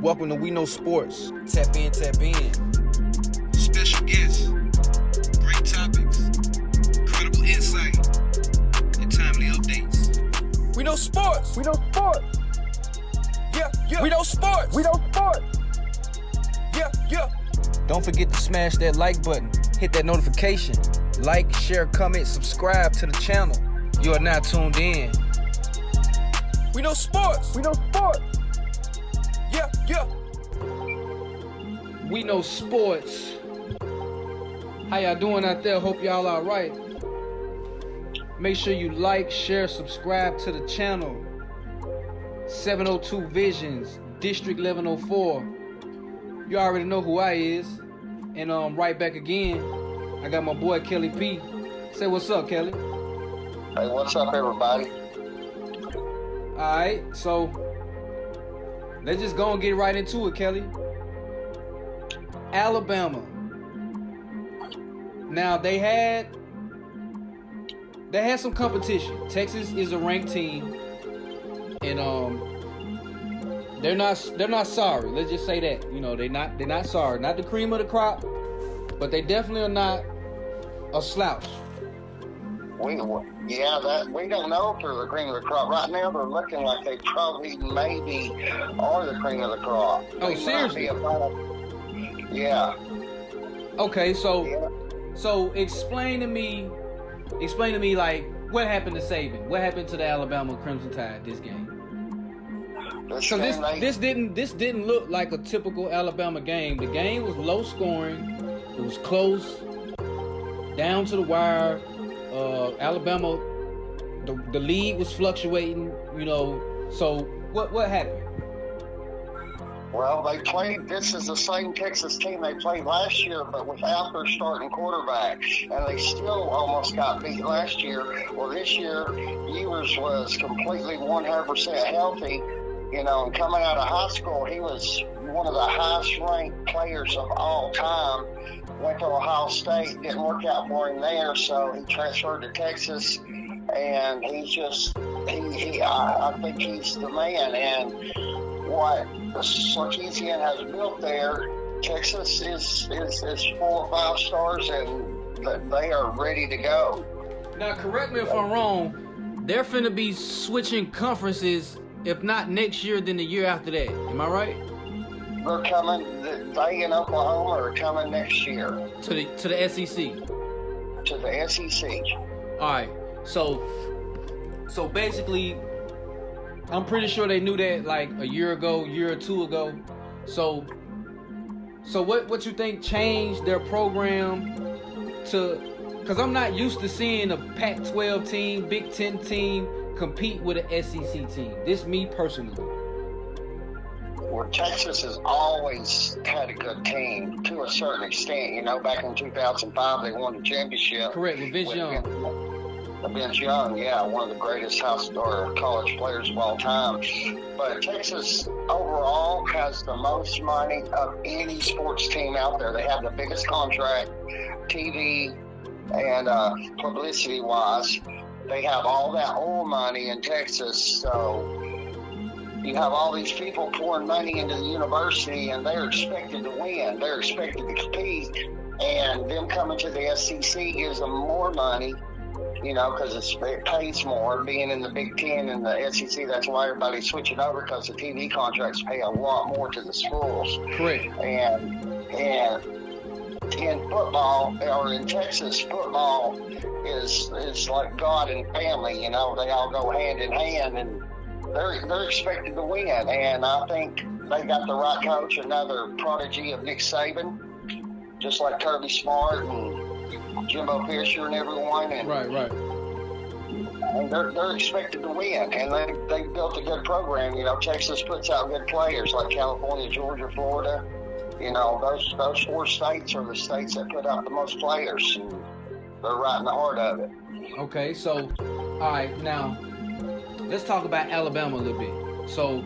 Welcome to We Know Sports. Tap in, tap in. Special guests, great topics, incredible insight, and timely updates. We Know Sports. We know sports. Yeah, yeah. We Know Sports. We know sports. Yeah, yeah. Don't forget to smash that like button. Hit that notification. Like, share, comment, subscribe to the channel. You are now tuned in. We Know Sports. We know sports. Yeah, yeah. We Know Sports. How y'all doing out there? Hope y'all all right. Make sure you like, share, subscribe to the channel. 702 Visions, District 1104. You already know who I is. And right back again, I got my boy Kelly P. Say what's up, Kelly. Hey, what's up, everybody? Alright, so let's just go and get right into it, Kelly. Alabama. Now they had some competition. Texas is a ranked team, and they're not sorry. Let's just say that. You know, they're not sorry. Not the cream of the crop, but they definitely are not a slouch. We don't know if they're the cream of the crop. Right now, they're looking like they probably maybe are the cream of the crop. Oh, seriously? Yeah. Okay, so explain to me, like, what happened to Saban? What happened to the Alabama Crimson Tide this game? Because this didn't look like a typical Alabama game. The game was low scoring. It was close, down to the wire. Alabama, the lead was fluctuating. You know, so what happened? Well, this is the same Texas team they played last year, but without their starting quarterback, and they still almost got beat last year. Well, this year, Ewers was completely 100% healthy, you know, and coming out of high school, he was one of the highest ranked players of all time. Went to Ohio State, didn't work out for him there, so he transferred to Texas, and I think he's the man. And what Sarkisian has built there, Texas is 4 or 5 stars, and they are ready to go. Now, correct me if I'm wrong, they're finna be switching conferences, if not next year, then the year after that. Am I right? They're coming. They in Oklahoma are coming next year To the SEC. to the SEC. All right. So basically, I'm pretty sure they knew that like a year or two ago. So what you think changed their program to? Because I'm not used to seeing a Pac-12 team, Big Ten team compete with an SEC team. This me personally. Well, Texas has always had a good team to a certain extent. You know, back in 2005, they won the championship. Correct, with Vince Young. Vince Young, yeah, one of the greatest college players of all time. But Texas overall has the most money of any sports team out there. They have the biggest contract, TV and publicity-wise. They have all that oil money in Texas, so you have all these people pouring money into the university, and they're expected to win. They're expected to compete, and them coming to the SEC gives them more money, you know, because it pays more. Being in the Big Ten and the SEC, that's why everybody's switching over, because the TV contracts pay a lot more to the schools. Correct. And in football, or in Texas, football is like God and family. You know, they all go hand in hand, and they're expected to win, and I think they got the right coach, another prodigy of Nick Saban, just like Kirby Smart and Jimbo Fisher and everyone. And Right. And they're expected to win, and they built a good program. You know, Texas puts out good players like California, Georgia, Florida. You know, those 4 states are the states that put out the most players, and they're right in the heart of it. Okay, so all right, now let's talk about Alabama a little bit. So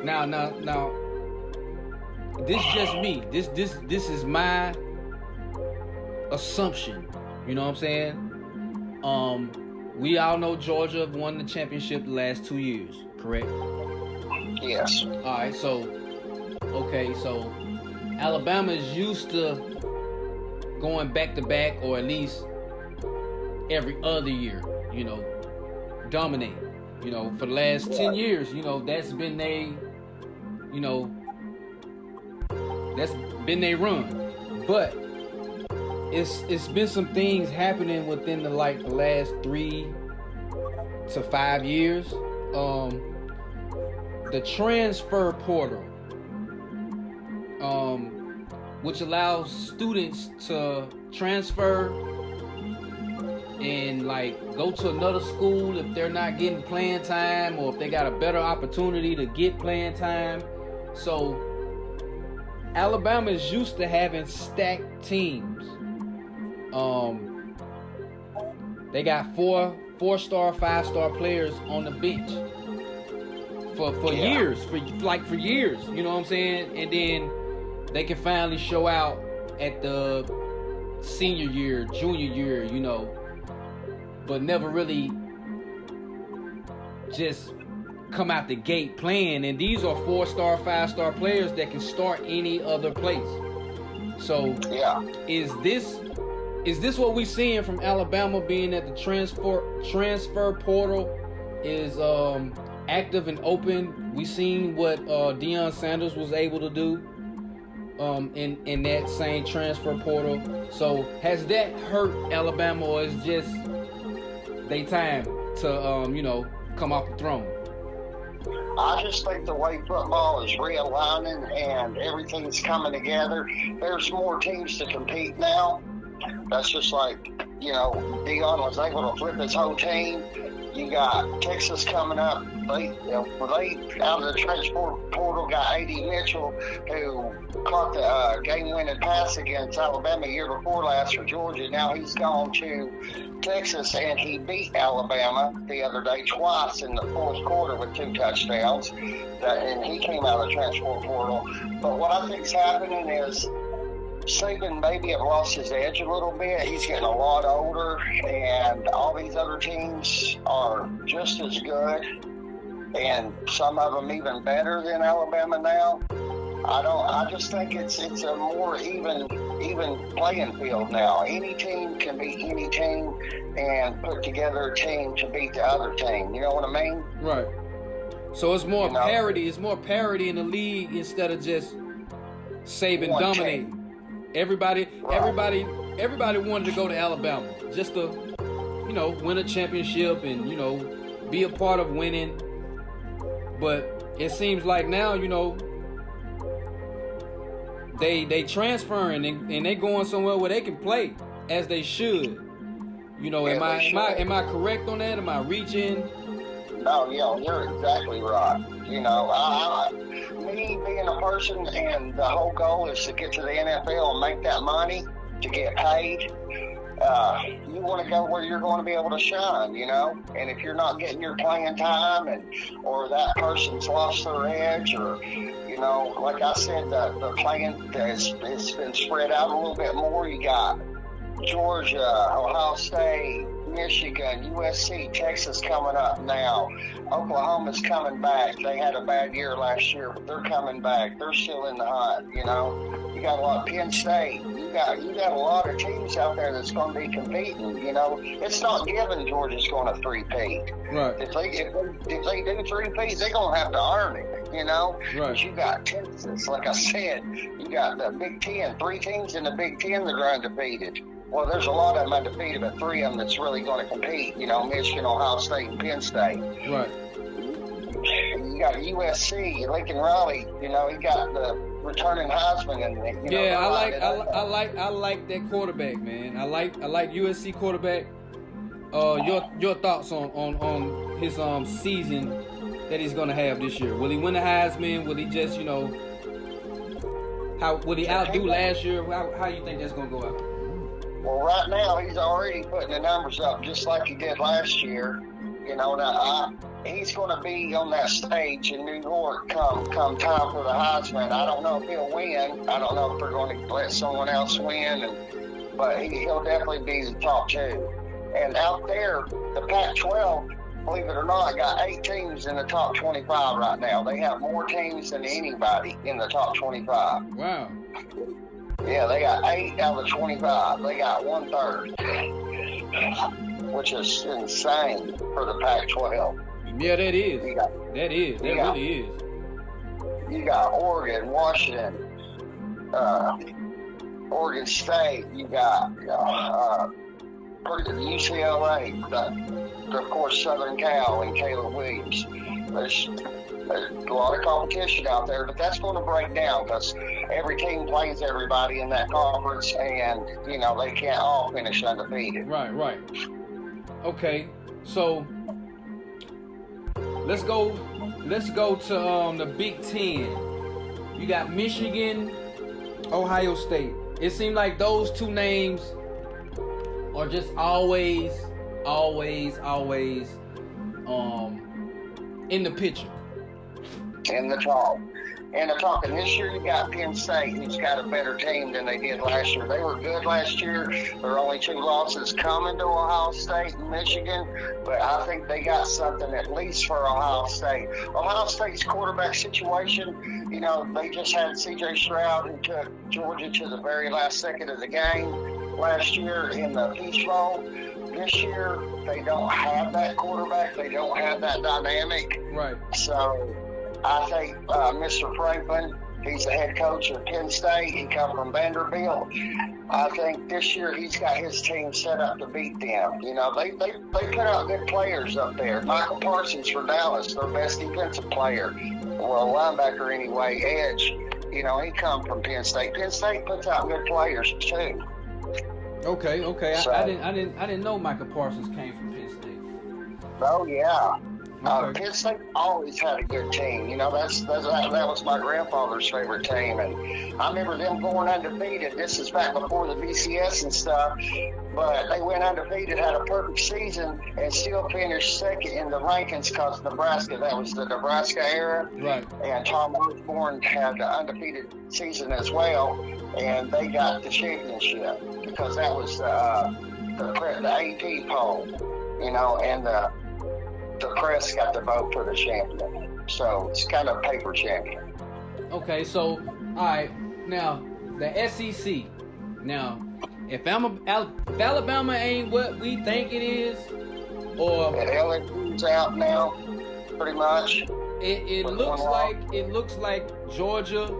now this is just me. This is my assumption. You know what I'm saying? We all know Georgia won the championship the last 2 years, correct? Yes. All right, so Alabama is used to going back to back, or at least every other year, dominate. For the last 10 years, that's been their run. But it's been some things happening within the last 3 to 5 years. The transfer portal, which allows students to transfer and go to another school if they're not getting playing time, or if they got a better opportunity to get playing time. So Alabama is used to having stacked teams. They got four-star, 5-star players on the bench for years, for years. You know what I'm saying? And then they can finally show out at the senior year, junior year, but never really just come out the gate playing. And these are 4-star, 5-star players that can start any other place. So is this what we're seeing from Alabama, being that the transfer portal is active and open? We seen what Deion Sanders was able to do in that same transfer portal. So has that hurt Alabama, or is just they time to come off the throne? I just think the way football is realigning and everything's coming together, there's more teams to compete now. That's just like, Deion was able to flip his whole team. You got Texas coming up. They out of the transfer portal got A.D. Mitchell, who caught the game-winning pass against Alabama year before last for Georgia. Now he's gone to Texas, and he beat Alabama the other day twice in the fourth quarter with 2 touchdowns. And he came out of the transfer portal. But what I think's happening is Saban maybe have lost his edge a little bit. He's getting a lot older, and all these other teams are just as good, and some of them even better than Alabama now. I just think it's a more even playing field now. Any team can beat any team and put together a team to beat the other team. You know what I mean? Right. So it's more parity. It's more parity in the league instead of just Saban dominating. Everybody wanted to go to Alabama just to, win a championship and, be a part of winning. But it seems like now, they transferring and they going somewhere where they can play as they should. Am I correct on that? Am I reaching? No, you're exactly right. Me being a person, and the whole goal is to get to the NFL and make that money to get paid. You want to go where you're going to be able to shine, And if you're not getting your playing time, or that person's lost their edge, or like I said, the playing has been spread out a little bit more. You got Georgia, Ohio State, Michigan, USC, Texas coming up now. Oklahoma's coming back. They had a bad year last year, but they're coming back. They're still in the hunt, You got a lot of Penn State. You got a lot of teams out there that's going to be competing, It's not given Georgia's going to three-peat. Right. If they do three-peat, they're going to have to earn it, Right. But you got Texas, like I said, you got the Big Ten, 3 teams in the Big Ten that are undefeated. Well, there's a lot of them undefeated, but 3 of them that's really going to compete. Michigan, Ohio State, and Penn State. Right. You got USC, Lincoln Riley. He got the returning Heisman, and I like that quarterback, man. I like USC quarterback. Your thoughts on his season that he's going to have this year? Will he win the Heisman? Will he just how will he outdo last year? How you think that's going to go out? Well, right now, he's already putting the numbers up just like he did last year. Now he's going to be on that stage in New York come time for the Heisman. I don't know if he'll win. I don't know if they're going to let someone else win, but he'll definitely be the top 2. And out there, the Pac-12, believe it or not, got 8 teams in the top 25 right now. They have more teams than anybody in the top 25. Wow. Yeah, they got 8 out of 25. They got 1/3, which is insane for the Pac-12. Yeah, that is. That really is. You got Oregon, Washington, Oregon State. You got UCLA. Of course, Southern Cal and Caleb Williams. There's a lot of competition out there, but that's going to break down because every team plays everybody in that conference, and they can't all finish undefeated. Right. Okay, so let's go to the Big Ten. You got Michigan, Ohio State. It seems like those two names are just always in the picture. In the talk. And they're talking this year, you got Penn State, who's got a better team than they did last year. They were good last year. There are only 2 losses coming to Ohio State and Michigan, but I think they got something at least for Ohio State. Ohio State's quarterback situation, they just had C.J. Stroud, who took Georgia to the very last second of the game last year in the Peach Bowl. This year, they don't have that quarterback. They don't have that dynamic. Right. So I think Mr. Franklin, he's the head coach of Penn State. He come from Vanderbilt. I think this year he's got his team set up to beat them. They put out good players up there. Michael Parsons for Dallas, their best defensive player. Well, linebacker anyway, edge. He come from Penn State. Penn State puts out good players too. Okay. So, I didn't know Michael Parsons came from Penn State. Oh yeah. Okay. Penn State always had a good team. That was my grandfather's favorite team, and I remember them going undefeated. This is back before the BCS and stuff, but they went undefeated, had a perfect season, and still finished second in the rankings because Nebraska. That was the Nebraska era, right? And Tom Osborne had an undefeated season as well, and they got the championship because that was the AP poll, and the press got the vote for the champion. So it's kind of paper champion. Okay, so, all right. Now, the SEC. Now, if Alabama ain't what we think it is, or... LSU's out now, pretty much. It looks like Georgia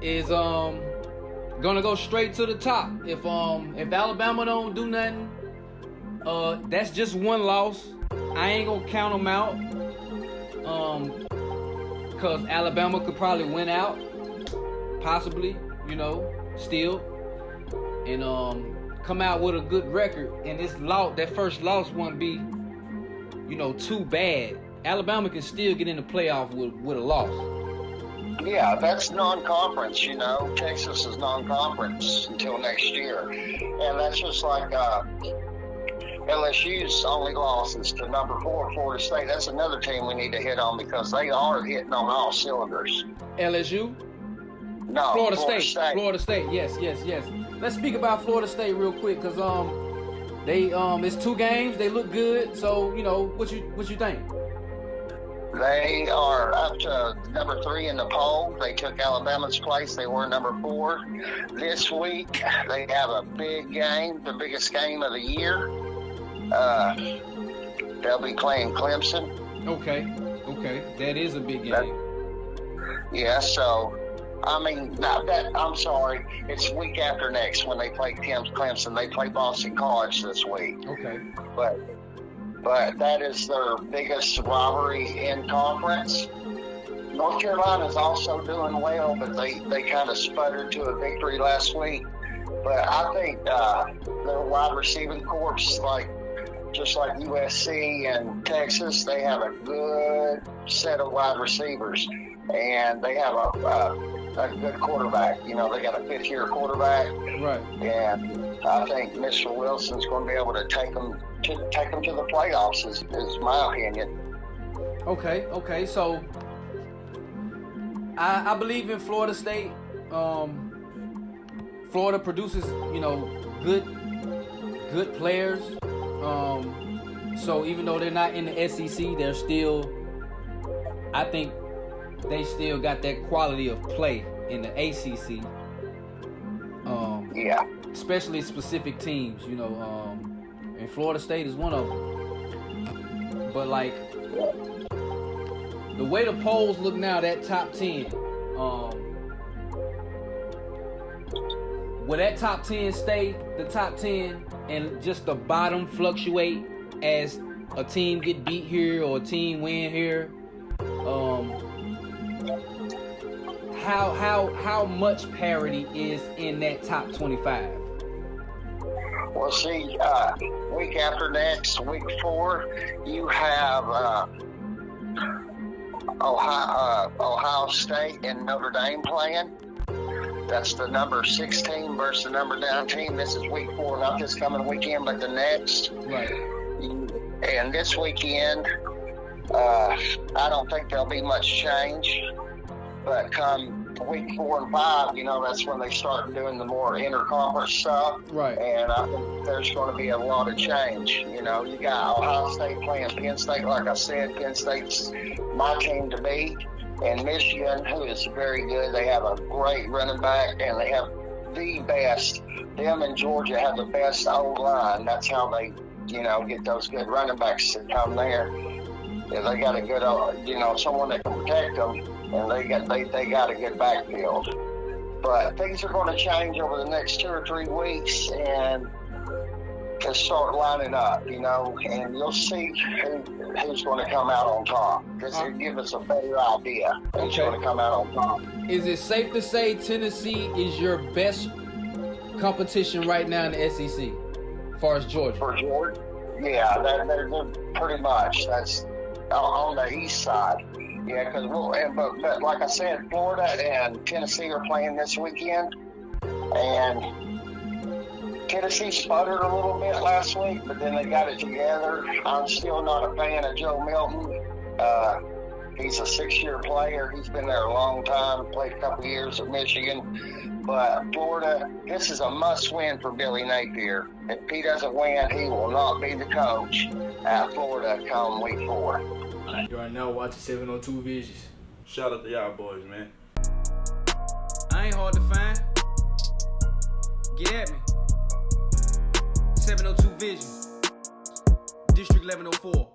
is gonna go straight to the top. If Alabama don't do nothing, that's just one loss. I ain't gonna count them out, because Alabama could probably win out, possibly, still, and come out with a good record. And that first loss won't be, too bad. Alabama can still get in the playoff with a loss. Yeah, that's non-conference, Texas is non-conference until next year. And that's just like LSU's only losses to number 4, Florida State. That's another team we need to hit on because they are hitting on all cylinders. LSU? No, Florida State. Florida State, yes. Let's speak about Florida State real quick because they it's 2 games. They look good. So, what you think? They are up to number 3 in the poll. They took Alabama's place. They were number 4. This week, they have a big game, the biggest game of the year. They'll be playing Clemson. Okay. That is a big game. So, I'm sorry. It's week after next when they play Clemson. They play Boston College this week. Okay. But that is their biggest rivalry in conference. North Carolina's also doing well, but they kind of sputtered to a victory last week. But I think their wide receiving corps, just like USC and Texas, they have a good set of wide receivers, and they have a good quarterback. They got a 5th-year quarterback, right? And I think Mr. Wilson's going to be able to take them to the playoffs. Is my opinion. Okay. So I believe in Florida State. Florida produces, good players. So even though they're not in the SEC, they're still, I think they still got that quality of play in the ACC. Yeah. Especially specific teams, you know, and Florida State is one of them. But like, the way the polls look now, that top 10, will that top 10 stay the top 10 and just the bottom fluctuate as a team get beat here or a team win here? How much parity is in that top 25? Well, see, week after next, week 4, you have Ohio State and Notre Dame playing. That's the number 16 versus the number 19. This is week 4, not this coming weekend, but the next. Right. And this weekend, I don't think there'll be much change. But come week 4 and 5, you know, that's when they start doing the more interconference stuff. Right. And I think there's going to be a lot of change. You know, you got Ohio State playing Penn State. Like I said, Penn State's my team to beat. And Michigan, who is very good. They have a great running back, and they have the best. Them and Georgia have the best O-line. That's how they, you know, get those good running backs to come there. Yeah, they got a good, you know, someone that can protect them, and they got a good backfield. But things are going to change over the next 2 or 3 weeks, and to start lining up, you know, and you'll see who's going to come out on top. This will give us a better idea who's going to come out on top. Is it safe to say Tennessee is your best competition right now in the SEC, as far as Georgia? For Georgia? Yeah, they're pretty much. That's on the east side. Yeah, because but like I said, Florida and Tennessee are playing this weekend, and Tennessee sputtered a little bit last week, but then they got it together. I'm still not a fan of Joe Milton. He's a 6-year player. He's been there a long time, played a couple years at Michigan. But Florida, this is a must-win for Billy Napier. If he doesn't win, he will not be the coach at Florida come week 4. You are now watching 702 Visions. Shout out to y'all boys, man. I ain't hard to find. Get at me. 702 Vision. District 1104.